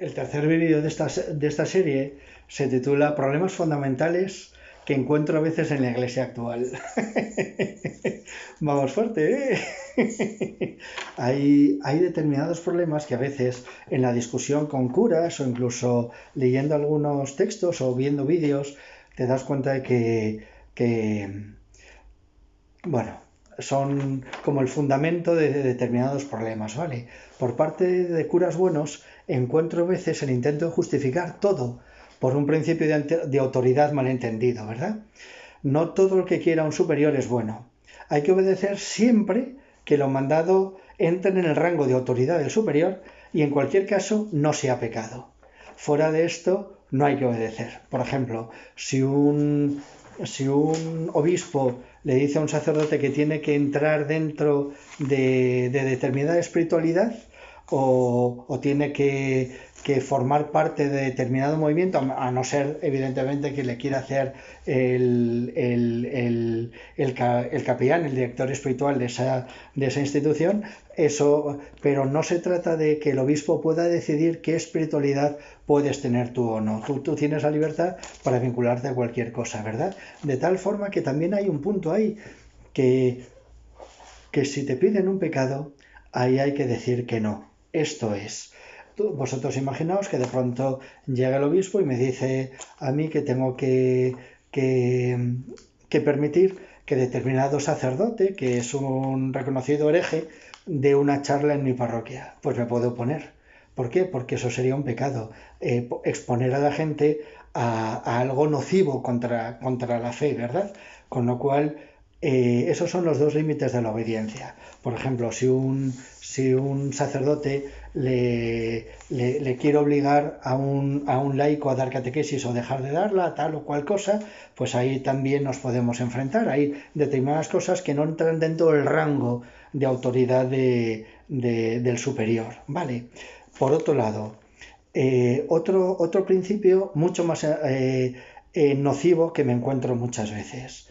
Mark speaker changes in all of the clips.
Speaker 1: El tercer vídeo de esta serie se titula Problemas fundamentales que encuentro a veces en la iglesia actual. Vamos fuerte, ¿eh? Hay determinados problemas que a veces en la discusión con curas o incluso leyendo algunos textos o viendo vídeos te das cuenta de que bueno, son como el fundamento de determinados problemas, ¿vale? Por parte de curas buenos encuentro a veces el intento de justificar todo por un principio de autoridad malentendido, ¿verdad? No todo lo que quiera un superior es bueno. Hay que obedecer siempre que lo mandado entre en el rango de autoridad del superior y en cualquier caso no sea pecado. Fuera de esto no hay que obedecer. Por ejemplo, si un obispo le dice a un sacerdote que tiene que entrar dentro de determinada espiritualidad o tiene que formar parte de determinado movimiento, a no ser evidentemente que le quiera hacer el capellán, el director espiritual de esa institución, eso, pero no se trata de que el obispo pueda decidir qué espiritualidad puedes tener tú o no. Tú tienes la libertad para vincularte a cualquier cosa, ¿verdad? De tal forma que también hay un punto ahí que si te piden un pecado, ahí hay que decir que no. Esto es. Vosotros imaginaos que de pronto llega el obispo y me dice a mí que tengo que permitir que determinado sacerdote, que es un reconocido hereje, dé una charla en mi parroquia. Pues me puedo oponer. ¿Por qué? Porque eso sería un pecado. Exponer a la gente a algo nocivo contra la fe, ¿verdad? Con lo cual, esos son los dos límites de la obediencia. Por ejemplo, si un sacerdote le quiere obligar a un laico a dar catequesis o dejar de darla, tal o cual cosa, pues ahí también nos podemos enfrentar. Hay determinadas cosas que no entran dentro del rango de autoridad del superior, ¿vale? Por otro lado, otro principio mucho más nocivo que me encuentro muchas veces.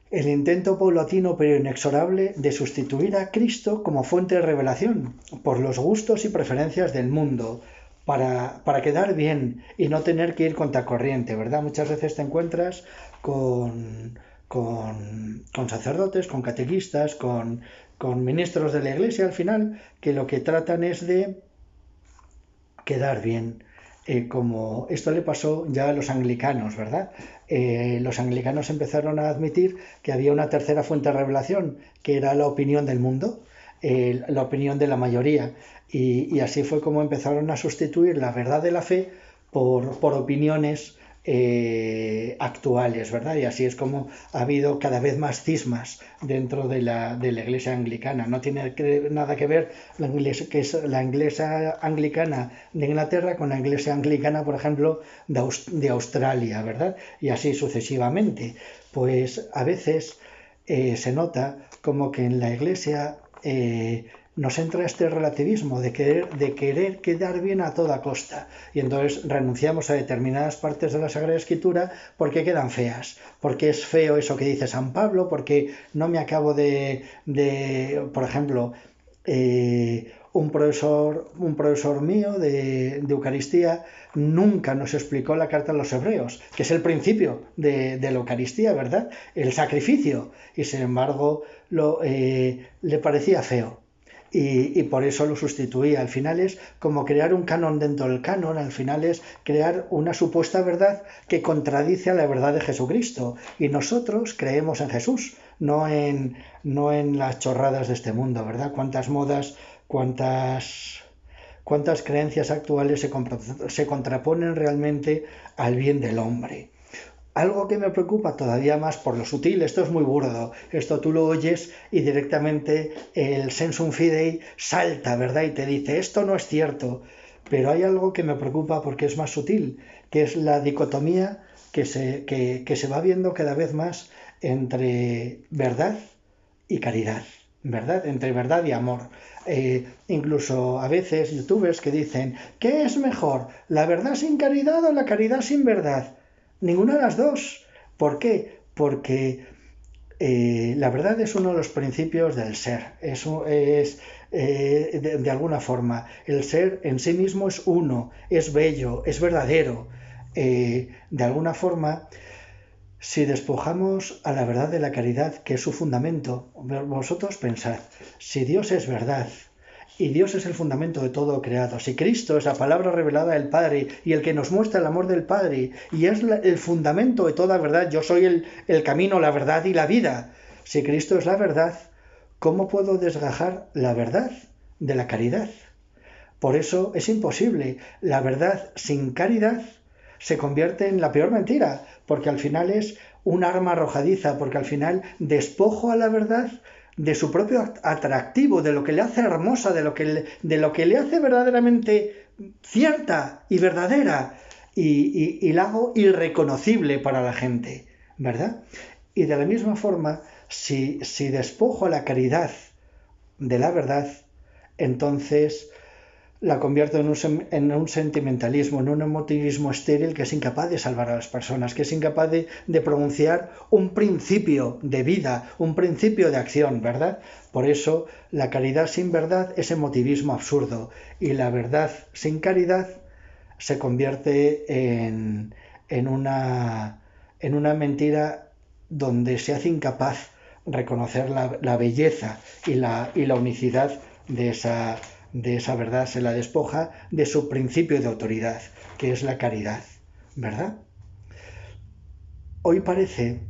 Speaker 1: El intento paulatino pero inexorable de sustituir a Cristo como fuente de revelación por los gustos y preferencias del mundo para quedar bien y no tener que ir contracorriente, ¿verdad? Muchas veces te encuentras con sacerdotes, con catequistas, con ministros de la iglesia al final, que lo que tratan es de quedar bien. Como esto le pasó ya a los anglicanos, ¿verdad? Los anglicanos empezaron a admitir que había una tercera fuente de revelación, que era la opinión del mundo, la opinión de la mayoría. Y así fue como empezaron a sustituir la verdad de la fe por opiniones actuales, ¿verdad? Y así es como ha habido cada vez más cismas dentro de la iglesia anglicana. No tiene nada que ver que es la iglesia anglicana de Inglaterra con la iglesia anglicana, por ejemplo, de Australia, ¿verdad? Y así sucesivamente. Pues a veces se nota como que en la iglesia nos entra este relativismo de querer quedar bien a toda costa y entonces renunciamos a determinadas partes de la Sagrada Escritura porque quedan feas, porque es feo eso que dice San Pablo, porque no me acabo por ejemplo, un profesor mío de Eucaristía nunca nos explicó la carta a los Hebreos, que es el principio de la Eucaristía, ¿verdad? El sacrificio, y sin embargo le parecía feo. Y por eso lo sustituía. Al final es como crear un canon dentro del canon, al final es crear una supuesta verdad que contradice a la verdad de Jesucristo. Y nosotros creemos en Jesús, no en las chorradas de este mundo, ¿verdad? Cuántas modas, cuántas creencias actuales se contraponen realmente al bien del hombre. Algo que me preocupa todavía más por lo sutil, esto es muy burdo, esto tú lo oyes y directamente el sensum fidei salta, ¿verdad? Y te dice, esto no es cierto, pero hay algo que me preocupa porque es más sutil, que es la dicotomía que se va viendo cada vez más entre verdad y caridad, ¿verdad? Entre verdad y amor. Incluso a veces youtubers que dicen, ¿qué es mejor? ¿La verdad sin caridad o la caridad sin verdad? Ninguna de las dos. ¿Por qué? Porque la verdad es uno de los principios del ser. de alguna forma. El ser en sí mismo es uno, es bello, es verdadero. De alguna forma, si despojamos a la verdad de la caridad, que es su fundamento, vosotros pensad, si Dios es verdad, y Dios es el fundamento de todo creado, si Cristo es la palabra revelada del Padre y el que nos muestra el amor del Padre, y es el fundamento de toda verdad, yo soy el camino, la verdad y la vida, si Cristo es la verdad, ¿cómo puedo desgajar la verdad de la caridad? Por eso es imposible. La verdad sin caridad se convierte en la peor mentira, porque al final es un arma arrojadiza, porque al final despojo a la verdad de su propio atractivo, de lo que le hace hermosa, de lo que le hace verdaderamente cierta y verdadera, y la hago irreconocible para la gente, ¿verdad? Y de la misma forma, si despojo a la caridad de la verdad, entonces la convierto en un sentimentalismo, en un emotivismo estéril que es incapaz de salvar a las personas, que es incapaz de pronunciar un principio de vida, un principio de acción, ¿verdad? Por eso la caridad sin verdad es emotivismo absurdo y la verdad sin caridad se convierte en una mentira donde se hace incapaz reconocer la belleza y la unicidad de esa verdad, se la despoja de su principio de autoridad, que es la caridad, ¿verdad? Hoy parece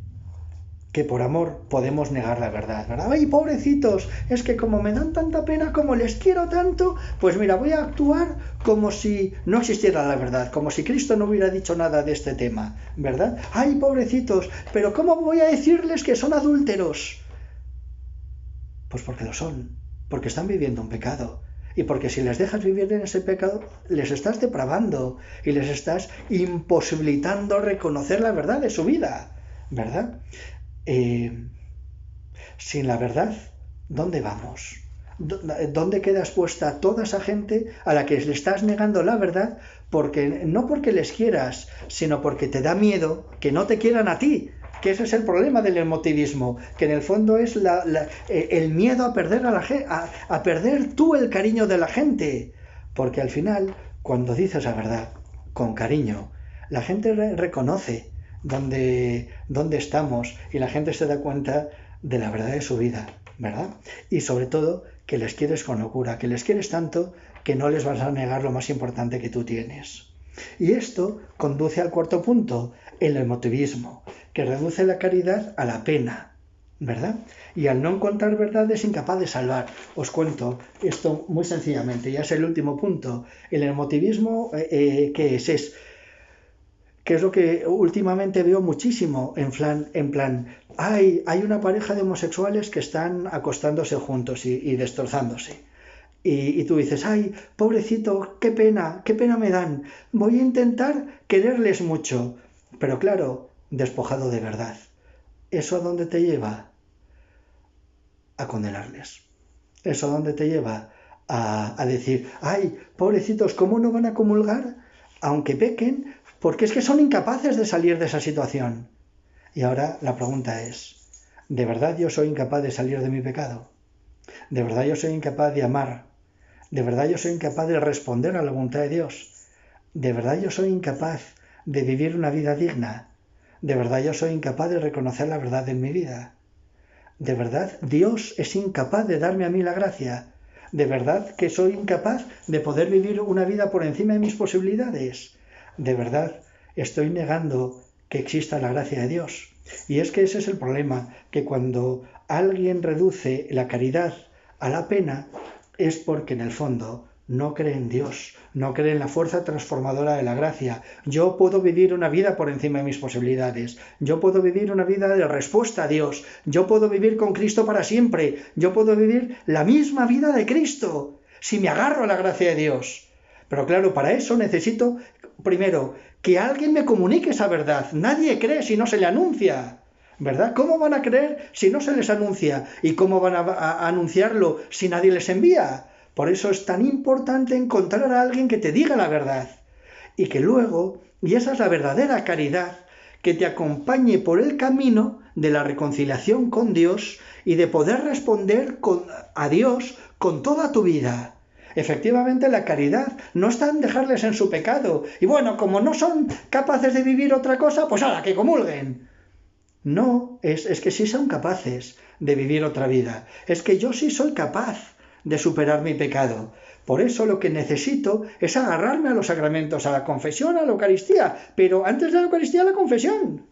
Speaker 1: que por amor podemos negar la verdad, ¿verdad? ¡Ay, pobrecitos! Es que como me dan tanta pena, como les quiero tanto, pues mira, voy a actuar como si no existiera la verdad, como si Cristo no hubiera dicho nada de este tema, ¿verdad? ¡Ay, pobrecitos! Pero ¿cómo voy a decirles que son adúlteros? Pues porque lo son, porque están viviendo un pecado. Y porque si les dejas vivir en ese pecado, les estás depravando y les estás imposibilitando reconocer la verdad de su vida, ¿verdad? Sin la verdad, ¿dónde vamos? ¿Dónde queda expuesta toda esa gente a la que le estás negando la verdad? No porque les quieras, sino porque te da miedo que no te quieran a ti. Que ese es el problema del emotivismo, que en el fondo es el miedo a perder a perder tú el cariño de la gente. Porque al final, cuando dices la verdad con cariño, la gente reconoce dónde estamos y la gente se da cuenta de la verdad de su vida, ¿verdad? Y sobre todo que les quieres con locura, que les quieres tanto que no les vas a negar lo más importante que tú tienes. Y esto conduce al cuarto punto, el emotivismo, que reduce la caridad a la pena, ¿verdad? Y al no encontrar verdad es incapaz de salvar. Os cuento esto muy sencillamente, ya es el último punto. El emotivismo, ¿qué es? Que es lo que últimamente veo muchísimo, en plan, hay una pareja de homosexuales que están acostándose juntos y destrozándose. Y tú dices, ay, pobrecito, qué pena me dan. Voy a intentar quererles mucho. Pero claro, despojado de verdad. ¿Eso a dónde te lleva? A condenarles. ¿Eso a dónde te lleva? A decir, ay, pobrecitos, ¿cómo no van a comulgar? Aunque pequen, porque es que son incapaces de salir de esa situación. Y ahora la pregunta es, ¿de verdad yo soy incapaz de salir de mi pecado? ¿De verdad yo soy incapaz de amar? ¿De verdad yo soy incapaz de responder a la voluntad de Dios? ¿De verdad yo soy incapaz de vivir una vida digna? ¿De verdad yo soy incapaz de reconocer la verdad en mi vida? ¿De verdad Dios es incapaz de darme a mí la gracia? ¿De verdad que soy incapaz de poder vivir una vida por encima de mis posibilidades? ¿De verdad estoy negando que exista la gracia de Dios? Y es que ese es el problema, que cuando alguien reduce la caridad a la pena, es porque en el fondo no cree en Dios, no cree en la fuerza transformadora de la gracia. Yo puedo vivir una vida por encima de mis posibilidades, yo puedo vivir una vida de respuesta a Dios, yo puedo vivir con Cristo para siempre, yo puedo vivir la misma vida de Cristo, si me agarro a la gracia de Dios. Pero claro, para eso necesito, primero, que alguien me comunique esa verdad. Nadie cree si no se le anuncia, ¿verdad? ¿Cómo van a creer si no se les anuncia? ¿Y cómo van a anunciarlo si nadie les envía? Por eso es tan importante encontrar a alguien que te diga la verdad. Y que luego, y esa es la verdadera caridad, que te acompañe por el camino de la reconciliación con Dios y de poder responder a Dios con toda tu vida. Efectivamente, la caridad no está en dejarles en su pecado. Y bueno, como no son capaces de vivir otra cosa, pues ahora que comulguen. No, es que sí son capaces de vivir otra vida. Es que yo sí soy capaz de superar mi pecado. Por eso lo que necesito es agarrarme a los sacramentos, a la confesión, a la Eucaristía. Pero antes de la Eucaristía, la confesión.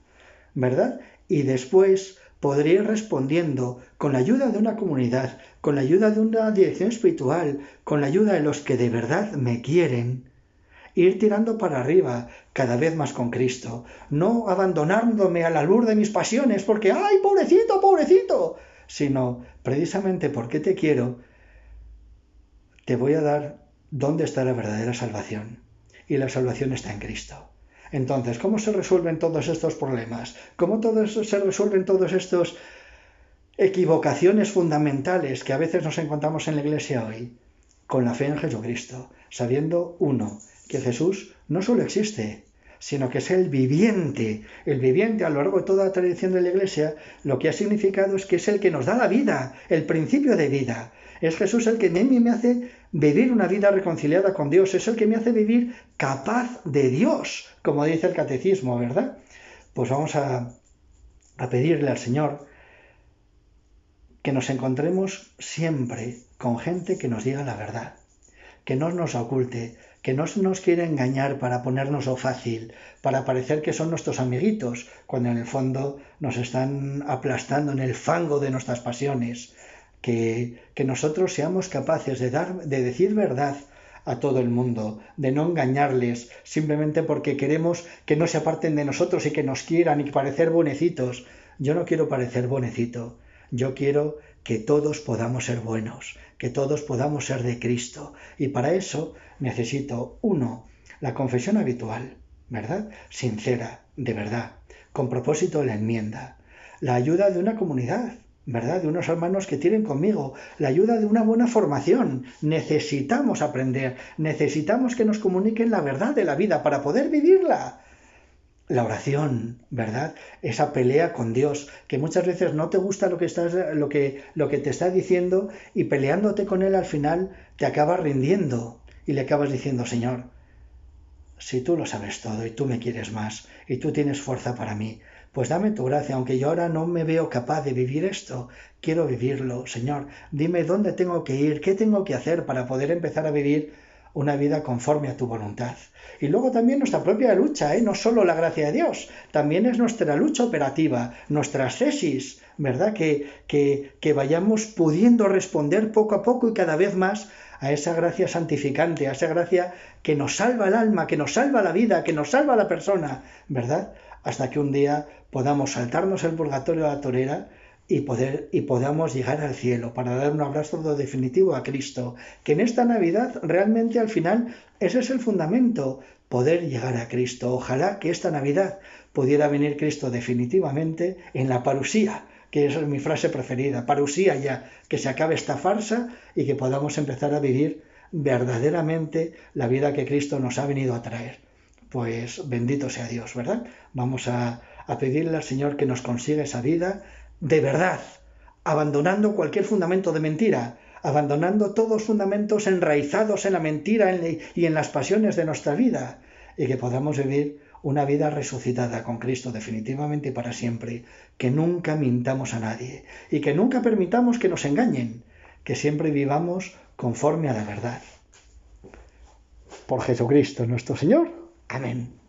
Speaker 1: ¿Verdad? Y después podré ir respondiendo con la ayuda de una comunidad, con la ayuda de una dirección espiritual, con la ayuda de los que de verdad me quieren, ir tirando para arriba cada vez más con Cristo, no abandonándome a la luz de mis pasiones porque ¡ay, pobrecito, pobrecito! Sino precisamente porque te quiero, te voy a dar dónde está la verdadera salvación. Y la salvación está en Cristo. Entonces, ¿cómo se resuelven todos estos problemas? ¿Cómo se resuelven todos estos equivocaciones fundamentales que a veces nos encontramos en la Iglesia hoy? Con la fe en Jesucristo, sabiendo, uno, que Jesús no solo existe, sino que es el viviente. El viviente, a lo largo de toda la tradición de la Iglesia, lo que ha significado es que es el que nos da la vida, el principio de vida. Es Jesús el que a mí me hace vivir una vida reconciliada con Dios, es el que me hace vivir capaz de Dios, como dice el Catecismo, ¿verdad? Pues vamos a pedirle al Señor que nos encontremos siempre con gente que nos diga la verdad, que no nos oculte, que no nos quiera engañar para ponérnoslo fácil, para parecer que son nuestros amiguitos, cuando en el fondo nos están aplastando en el fango de nuestras pasiones. Que nosotros seamos capaces de decir verdad a todo el mundo, de no engañarles simplemente porque queremos que no se aparten de nosotros y que nos quieran y parecer bonecitos. Yo no quiero parecer bonecito, yo quiero que todos podamos ser buenos, que todos podamos ser de Cristo. Y para eso necesito, uno, la confesión habitual, ¿verdad? Sincera, de verdad, con propósito de la enmienda, la ayuda de una comunidad, ¿verdad? De unos hermanos que tienen conmigo, la ayuda de una buena formación. Necesitamos aprender, necesitamos que nos comuniquen la verdad de la vida para poder vivirla. La oración, ¿verdad? Esa pelea con Dios, que muchas veces no te gusta lo que te está diciendo y peleándote con Él al final te acabas rindiendo y le acabas diciendo, Señor, si tú lo sabes todo y tú me quieres más y tú tienes fuerza para mí, pues dame tu gracia, aunque yo ahora no me veo capaz de vivir esto, quiero vivirlo, Señor. Dime dónde tengo que ir, qué tengo que hacer para poder empezar a vivir una vida conforme a tu voluntad. Y luego también nuestra propia lucha, no solo la gracia de Dios, también es nuestra lucha operativa, nuestra ascesis, ¿verdad? Que vayamos pudiendo responder poco a poco y cada vez más a esa gracia santificante, a esa gracia que nos salva el alma, que nos salva la vida, que nos salva la persona, ¿verdad? Hasta que un día podamos saltarnos el purgatorio a la torera y podamos llegar al cielo para dar un abrazo definitivo a Cristo. Que en esta Navidad realmente al final ese es el fundamento, poder llegar a Cristo. Ojalá que esta Navidad pudiera venir Cristo definitivamente en la parusía, que es mi frase preferida, parusía ya, que se acabe esta farsa y que podamos empezar a vivir verdaderamente la vida que Cristo nos ha venido a traer. Pues bendito sea Dios, ¿verdad? Vamos a pedirle al Señor que nos consiga esa vida de verdad, abandonando cualquier fundamento de mentira, abandonando todos fundamentos enraizados en la mentira y en las pasiones de nuestra vida, y que podamos vivir una vida resucitada con Cristo definitivamente y para siempre, que nunca mintamos a nadie y que nunca permitamos que nos engañen, que siempre vivamos conforme a la verdad. Por Jesucristo nuestro Señor. Amén.